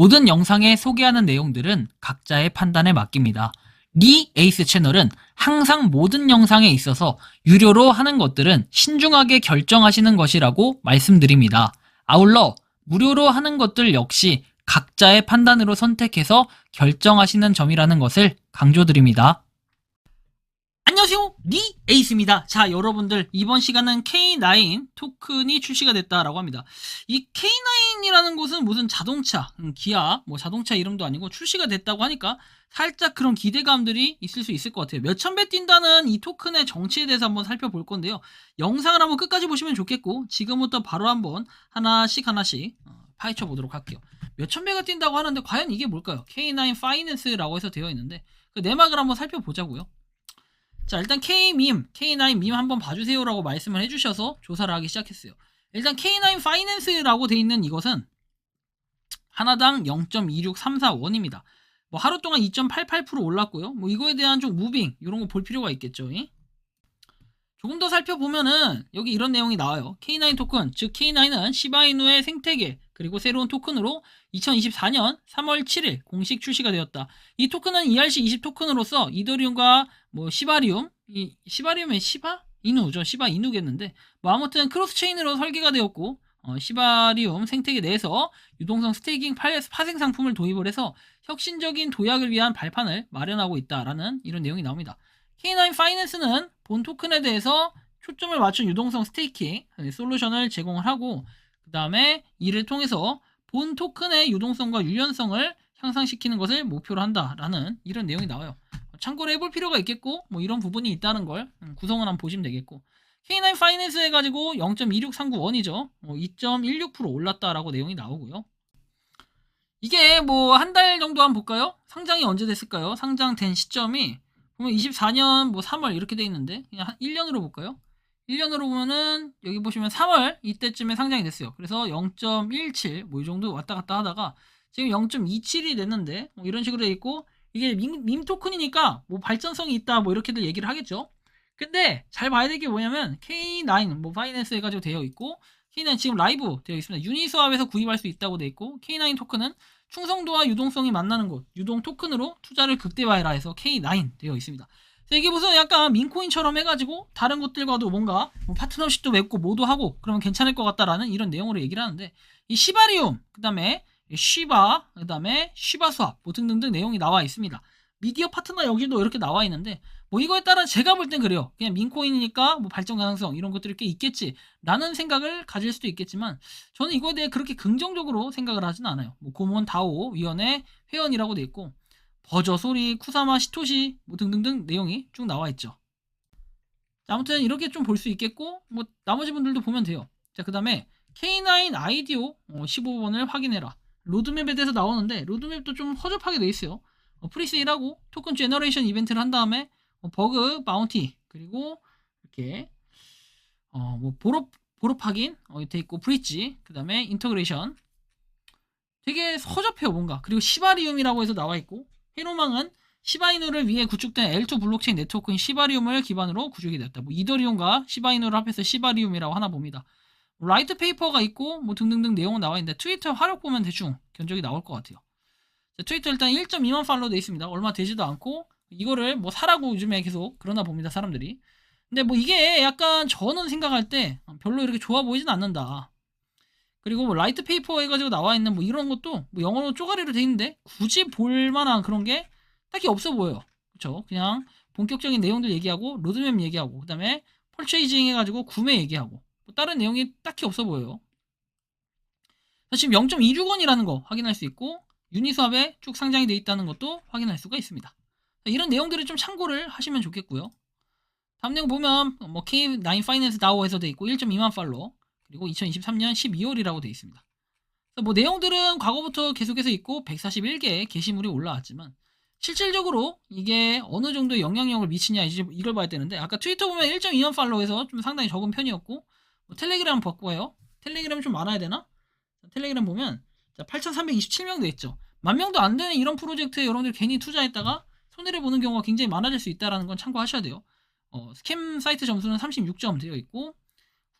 모든 영상에 소개하는 내용들은 각자의 판단에 맡깁니다. 리 에이스 채널은 항상 모든 영상에 있어서 유료로 하는 것들은 신중하게 결정하시는 것이라고 말씀드립니다. 아울러 무료로 하는 것들 역시 각자의 판단으로 선택해서 결정하시는 점이라는 것을 강조드립니다. 안녕하세요, 리 에이스입니다. 자, 여러분들 이번 시간은 K9 토큰이 출시가 됐다라고 합니다. 이 K9이라는 곳은 무슨 자동차, 기아, 뭐 자동차 이름도 아니고 출시가 됐다고 하니까 살짝 그런 기대감들이 있을 수 있을 것 같아요. 몇천 배 뛴다는 이 토큰의 정치에 대해서 한번 살펴볼 건데요. 영상을 한번 끝까지 보시면 좋겠고, 지금부터 바로 한번 하나씩 파헤쳐 보도록 할게요. 몇천 배가 뛴다고 하는데 과연 이게 뭘까요? K9 파이낸스라고 해서 되어 있는데 그 내막을 한번 살펴보자고요. 자, 일단 K9 밈 한번 봐주세요라고 말씀을 해주셔서 조사를 하기 시작했어요. 일단 K9 파이낸스라고 돼 있는 이것은 하나당 0.26341원입니다. 뭐 하루 동안 2.88% 올랐고요. 뭐 이거에 대한 좀 무빙 이런 거 볼 필요가 있겠죠. 조금 더 살펴보면은 여기 이런 내용이 나와요. K9 토큰, 즉 K9은 시바이누의 생태계 그리고 새로운 토큰으로 2024년 3월 7일 공식 출시가 되었다. 이 토큰은 ERC20 토큰으로서 이더리움과 뭐 시바리움, 이 시바리움의 시바이누죠. 시바이누겠는데 뭐 아무튼 크로스 체인으로 설계가 되었고 시바리움 생태계 내에서 유동성 스테이킹 파생 상품을 도입을 해서 혁신적인 도약을 위한 발판을 마련하고 있다라는 이런 내용이 나옵니다. K9 파이낸스는 본 토큰에 대해서 초점을 맞춘 유동성 스테이킹 솔루션을 제공을 하고 그 다음에 이를 통해서 본 토큰의 유동성과 유연성을 향상시키는 것을 목표로 한다라는 이런 내용이 나와요. 참고로 해볼 필요가 있겠고 뭐 이런 부분이 있다는 걸 구성을 한번 보시면 되겠고 K9 파이낸스 해가지고 0.26391원이죠. 2.16% 올랐다라고 내용이 나오고요. 이게 뭐 한 달 정도 한번 볼까요? 상장이 언제 됐을까요? 상장된 시점이 보면 24년 뭐 3월 이렇게 돼 있는데 그냥 한 1년으로 볼까요? 1년으로 보면은 여기 보시면 3월 이때쯤에 상장이 됐어요. 그래서 0.17 뭐 이 정도 왔다 갔다 하다가 지금 0.27이 됐는데 뭐 이런 식으로 돼 있고 이게 밈 토큰이니까 뭐 발전성이 있다 뭐 이렇게들 얘기를 하겠죠. 근데 잘 봐야 될 게 뭐냐면 K9 뭐 파이낸스 해가지고 되어 있고 K9 지금 라이브 되어 있습니다. 유니스왑에서 구입할 수 있다고 되어 있고 K9 토큰은 충성도와 유동성이 만나는 곳 유동 토큰으로 투자를 극대화해라 해서 K9 되어 있습니다. 이게 무슨 약간 민코인처럼 해가지고 다른 곳들과도 뭔가 뭐 파트너십도 맺고 모두 하고 그러면 괜찮을 것 같다라는 이런 내용으로 얘기를 하는데 이 시바리움 그 다음에 쉬바 그 다음에 쉬바스왑 뭐 등등등 내용이 나와 있습니다. 미디어 파트너 여기도 이렇게 나와 있는데 뭐 이거에 따라 제가 볼 땐 그래요. 그냥 민코인이니까 뭐 발전 가능성 이런 것들이 꽤 있겠지 라는 생각을 가질 수도 있겠지만 저는 이거에 대해 그렇게 긍정적으로 생각을 하진 않아요. 뭐 고몬 다오 위원회 회원이라고 돼 있고 버저 소리 쿠사마 시토시 뭐 등등등 내용이 쭉 나와 있죠. 자, 아무튼 이렇게 좀 볼 수 있겠고 뭐 나머지 분들도 보면 돼요. 자, 그 다음에 K9 아이디오 15번을 확인해라. 로드맵에 대해서 나오는데 로드맵도 좀 허접하게 돼 있어요. 프리세일하고 토큰 제너레이션 이벤트를 한 다음에 버그 바운티 그리고 이렇게 뭐 보롭 확인 돼 있고 브릿지 그 다음에 인터그레이션 되게 허접해요 뭔가. 그리고 시바리움이라고 해서 나와 있고 헤로망은 시바이누를 위해 구축된 L2 블록체인 네트워크인 시바리움을 기반으로 구축이 됐다. 뭐 이더리움과 시바이누를 합해서 시바리움이라고 하나 봅니다. 라이트 페이퍼가 있고 뭐 등등등 내용은 나와 있는데 트위터 화력 보면 대충 견적이 나올 것 같아요. 자, 트위터 일단 1.2만 팔로우 돼 있습니다. 얼마 되지도 않고 이거를 뭐 사라고 요즘에 계속 그러나 봅니다 사람들이. 근데 뭐 이게 약간 저는 생각할 때 별로 이렇게 좋아 보이진 않는다. 그리고 뭐 라이트 페이퍼 해가지고 나와 있는 뭐 이런 것도 뭐 영어로 쪼가리로 돼 있는데 굳이 볼 만한 그런 게 딱히 없어 보여요. 그쵸? 그냥 본격적인 내용들 얘기하고 로드맵 얘기하고 그 다음에 펄체이징 해가지고 구매 얘기하고 뭐 다른 내용이 딱히 없어 보여요. 지금 0.26원이라는 거 확인할 수 있고 유니스왑에 쭉 상장이 돼 있다는 것도 확인할 수가 있습니다. 이런 내용들을 좀 참고를 하시면 좋겠고요. 다음 내용 보면 뭐 K9 파이낸스 다오에서 돼 있고 1.2만 팔로 그리고 2023년 12월이라고 돼 있습니다. 뭐 내용들은 과거부터 계속해서 있고 141개의 게시물이 올라왔지만 실질적으로 이게 어느 정도 영향력을 미치냐 이걸 봐야 되는데 아까 트위터 보면 1.2만 팔로우에서 좀 상당히 적은 편이었고 뭐 텔레그램 바꿔요. 텔레그램 좀 많아야 되나? 텔레그램 보면 8,327명 돼 있죠. 10,000명도 안 되는 이런 프로젝트에 여러분들 괜히 투자했다가 손해를 보는 경우가 굉장히 많아질 수 있다는 건 참고하셔야 돼요. 스캠 사이트 점수는 36점 되어 있고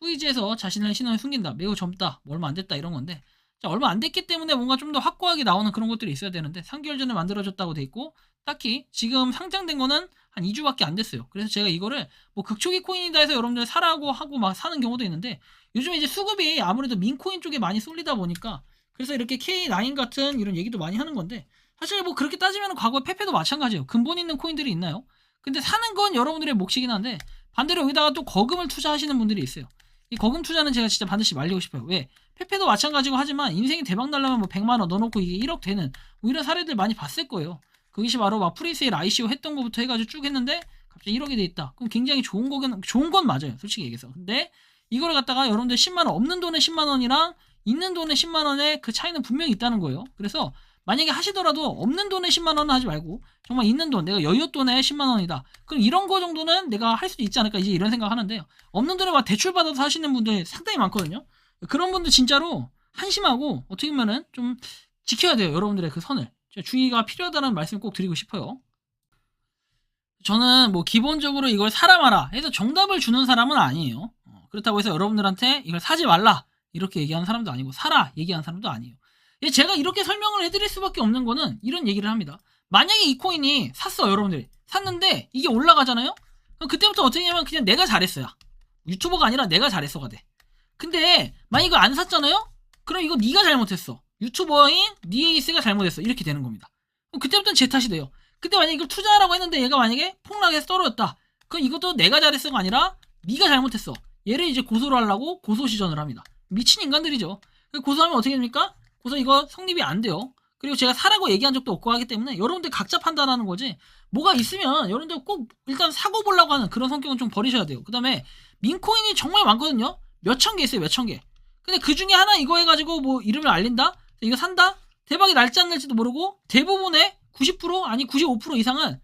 후이지에서 자신의 신원을 숨긴다 매우 젊다 얼마 안 됐다 이런 건데 자, 얼마 안 됐기 때문에 뭔가 좀 더 확고하게 나오는 그런 것들이 있어야 되는데 3개월 전에 만들어졌다고 돼 있고 딱히 지금 상장된 거는 한 2주밖에 안 됐어요. 그래서 제가 이거를 뭐 극초기 코인이다 해서 여러분들 사라고 하고 막 사는 경우도 있는데 요즘에 이제 수급이 아무래도 민코인 쪽에 많이 쏠리다 보니까 그래서 이렇게 K9 같은 이런 얘기도 많이 하는 건데 사실 뭐 그렇게 따지면 과거에 페페도 마찬가지예요. 근본 있는 코인들이 있나요? 근데 사는 건 여러분들의 몫이긴 한데 반대로 여기다가 또 거금을 투자하시는 분들이 있어요. 이 거금 투자는 제가 진짜 반드시 말리고 싶어요. 왜? 페페도 마찬가지고 하지만 인생이 대박 날려면 뭐 100만 원 넣어놓고 이게 1억 되는 뭐 이런 사례들 많이 봤을 거예요. 그것이 바로 막 프리세일 ICO 했던 거부터 해가지고 쭉 했는데 갑자기 1억이 돼 있다. 그럼 굉장히 좋은 건 맞아요. 솔직히 얘기해서. 근데 이거를 갖다가 여러분들 10만 원 없는 돈에 10만 원이랑 있는 돈에 10만 원의 그 차이는 분명히 있다는 거예요. 그래서 만약에 하시더라도 없는 돈에 10만 원은 하지 말고 정말 있는 돈, 내가 여윳돈에 10만 원이다. 그럼 이런 거 정도는 내가 할 수도 있지 않을까 이제 이런 생각 하는데요. 없는 돈에 막 대출 받아서 하시는 분들 상당히 많거든요. 그런 분들 진짜로 한심하고 어떻게 보면은 좀 지켜야 돼요. 여러분들의 그 선을. 주의가 필요하다는 말씀을 꼭 드리고 싶어요. 저는 뭐 기본적으로 이걸 사라 마라 해서 정답을 주는 사람은 아니에요. 그렇다고 해서 여러분들한테 이걸 사지 말라 이렇게 얘기하는 사람도 아니고 사라 얘기하는 사람도 아니에요. 제가 이렇게 설명을 해드릴 수밖에 없는 거는 이런 얘기를 합니다. 만약에 이 코인이 샀어 여러분들이 샀는데 이게 올라가잖아요. 그럼 그때부터 어떻게 하냐면 그냥 내가 잘했어야 유튜버가 아니라 내가 잘했어가 돼. 근데 만약 이거 안 샀잖아요. 그럼 이거 네가 잘못했어. 유튜버인 니 에이스가 잘못했어. 이렇게 되는 겁니다. 그럼 그때부터는 제 탓이 돼요. 근데 만약에 이걸 투자하라고 했는데 얘가 만약에 폭락해서 떨어졌다. 그럼 이것도 내가 잘했어가 아니라 네가 잘못했어. 얘를 이제 고소를 하려고 고소시전을 합니다. 미친 인간들이죠. 고소하면 어떻게 됩니까? 고소 이거 성립이 안 돼요. 그리고 제가 사라고 얘기한 적도 없고 하기 때문에 여러분들 각자 판단하는 거지 뭐가 있으면 여러분들 꼭 일단 사고 보려고 하는 그런 성격은 좀 버리셔야 돼요. 그 다음에 민코인이 정말 많거든요. 몇천 개 있어요. 몇천 개. 근데 그 중에 하나 이거 해가지고 뭐 이름을 알린다? 이거 산다? 대박이 날지 안 날지도 모르고 대부분의 90% 아니 95% 이상은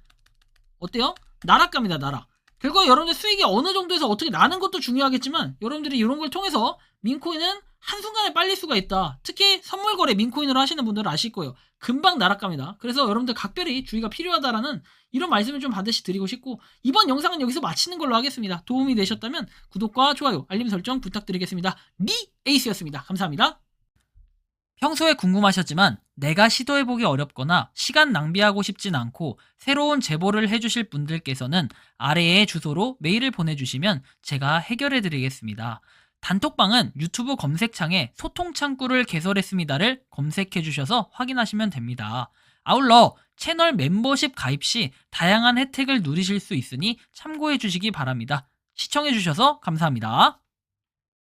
어때요? 나락갑니다. 나락. 결국 여러분들 수익이 어느 정도에서 어떻게 나는 것도 중요하겠지만 여러분들이 이런 걸 통해서 민코인은 한순간에 빨릴 수가 있다. 특히 선물 거래 민코인으로 하시는 분들은 아실 거예요. 금방 나락갑니다. 그래서 여러분들 각별히 주의가 필요하다라는 이런 말씀을 좀 반드시 드리고 싶고 이번 영상은 여기서 마치는 걸로 하겠습니다. 도움이 되셨다면 구독과 좋아요, 알림 설정 부탁드리겠습니다. 리 에이스였습니다. 감사합니다. 평소에 궁금하셨지만 내가 시도해보기 어렵거나 시간 낭비하고 싶진 않고 새로운 제보를 해주실 분들께서는 아래의 주소로 메일을 보내주시면 제가 해결해드리겠습니다. 단톡방은 유튜브 검색창에 소통창구를 개설했습니다를 검색해주셔서 확인하시면 됩니다. 아울러 채널 멤버십 가입 시 다양한 혜택을 누리실 수 있으니 참고해주시기 바랍니다. 시청해주셔서 감사합니다.